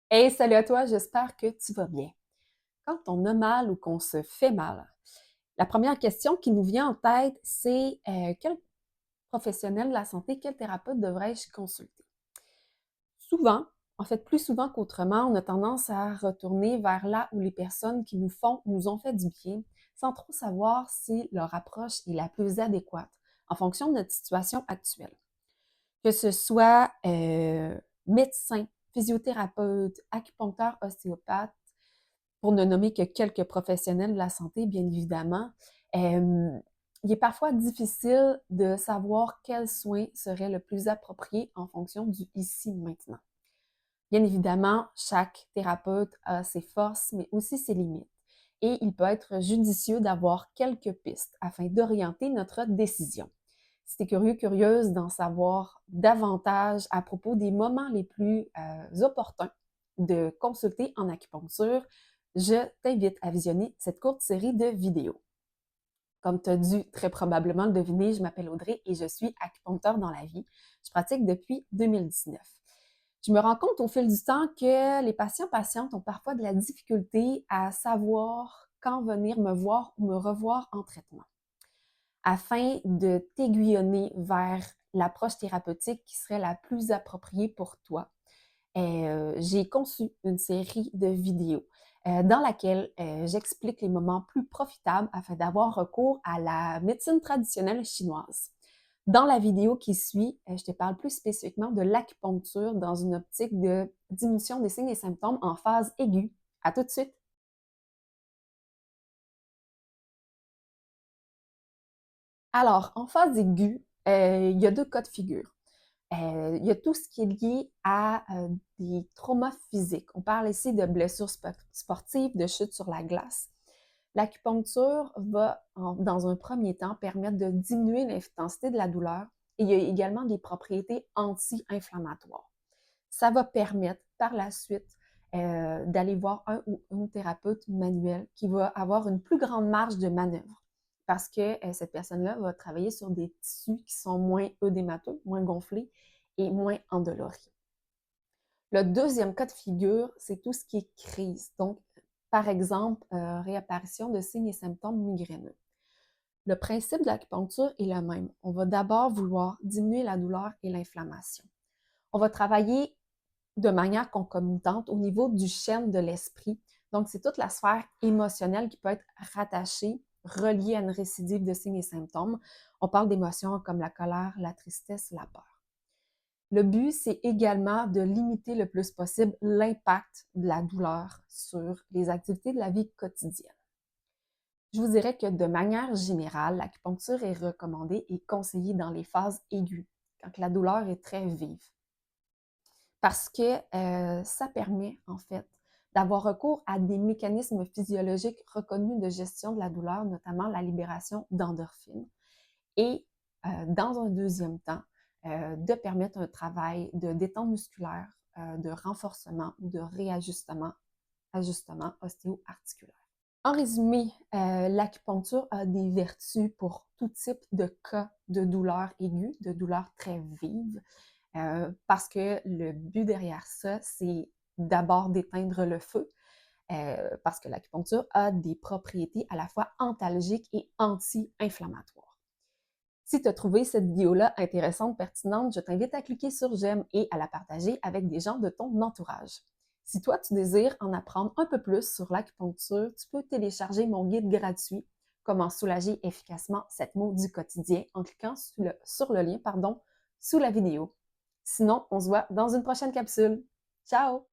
Hey, salut à toi, j'espère que tu vas bien. Quand on a mal ou qu'on se fait mal, la première question qui nous vient en tête, c'est quel professionnel de la santé, quel thérapeute devrais-je consulter? Souvent, en fait plus souvent qu'autrement, on a tendance à retourner vers là où les personnes qui nous ont fait du bien, sans trop savoir si leur approche est la plus adéquate en fonction de notre situation actuelle. Que ce soit médecin, physiothérapeute, acupuncteur, ostéopathe, pour ne nommer que quelques professionnels de la santé, bien évidemment, il est parfois difficile de savoir quel soin serait le plus approprié en fonction du ici maintenant. Bien évidemment, chaque thérapeute a ses forces, mais aussi ses limites. Et il peut être judicieux d'avoir quelques pistes afin d'orienter notre décision. Si tu es curieux, curieuse d'en savoir davantage à propos des moments les plus opportuns de consulter en acupuncture, je t'invite à visionner cette courte série de vidéos. Comme tu as dû très probablement le deviner, je m'appelle Audrey et je suis acupuncteur dans la vie. Je pratique depuis 2019. Je me rends compte au fil du temps que les patients-patientes ont parfois de la difficulté à savoir quand venir me voir ou me revoir en traitement. Afin de t'aiguillonner vers l'approche thérapeutique qui serait la plus appropriée pour toi, j'ai conçu une série de vidéos dans laquelle j'explique les moments plus profitables afin d'avoir recours à la médecine traditionnelle chinoise. Dans la vidéo qui suit, je te parle plus spécifiquement de l'acupuncture dans une optique de diminution des signes et symptômes en phase aiguë. À tout de suite! Alors, en phase aiguë, il y a deux cas de figure. Il y a tout ce qui est lié à des traumas physiques. On parle ici de blessures sportives, de chutes sur la glace. L'acupuncture va, dans un premier temps, permettre de diminuer l'intensité de la douleur et il y a également des propriétés anti-inflammatoires. Ça va permettre par la suite d'aller voir un ou une thérapeute manuel qui va avoir une plus grande marge de manœuvre parce que cette personne-là va travailler sur des tissus qui sont moins œdémateux, moins gonflés et moins endoloris. Le deuxième cas de figure, c'est tout ce qui est crise. Donc, par exemple, réapparition de signes et symptômes migraineux. Le principe de l'acupuncture est le même. On va d'abord vouloir diminuer la douleur et l'inflammation. On va travailler de manière concomitante au niveau du chêne de l'esprit. Donc, c'est toute la sphère émotionnelle qui peut être rattachée, reliée à une récidive de signes et symptômes. On parle d'émotions comme la colère, la tristesse, la peur. Le but, c'est également de limiter le plus possible l'impact de la douleur sur les activités de la vie quotidienne. Je vous dirais que de manière générale, l'acupuncture est recommandée et conseillée dans les phases aiguës, quand la douleur est très vive. Parce que ça permet, en fait, d'avoir recours à des mécanismes physiologiques reconnus de gestion de la douleur, notamment la libération d'endorphines. Et dans un deuxième temps, de permettre un travail de détente musculaire, de renforcement ou de ajustement ostéo-articulaire. En résumé, l'acupuncture a des vertus pour tout type de cas de douleur aiguë, de douleur très vive, parce que le but derrière ça, c'est d'abord d'éteindre le feu, parce que l'acupuncture a des propriétés à la fois antalgiques et anti-inflammatoires. Si tu as trouvé cette vidéo-là intéressante, pertinente, je t'invite à cliquer sur j'aime et à la partager avec des gens de ton entourage. Si toi, tu désires en apprendre un peu plus sur l'acupuncture, tu peux télécharger mon guide gratuit Comment soulager efficacement cette maux du quotidien en cliquant sur le lien sous la vidéo. Sinon, on se voit dans une prochaine capsule. Ciao!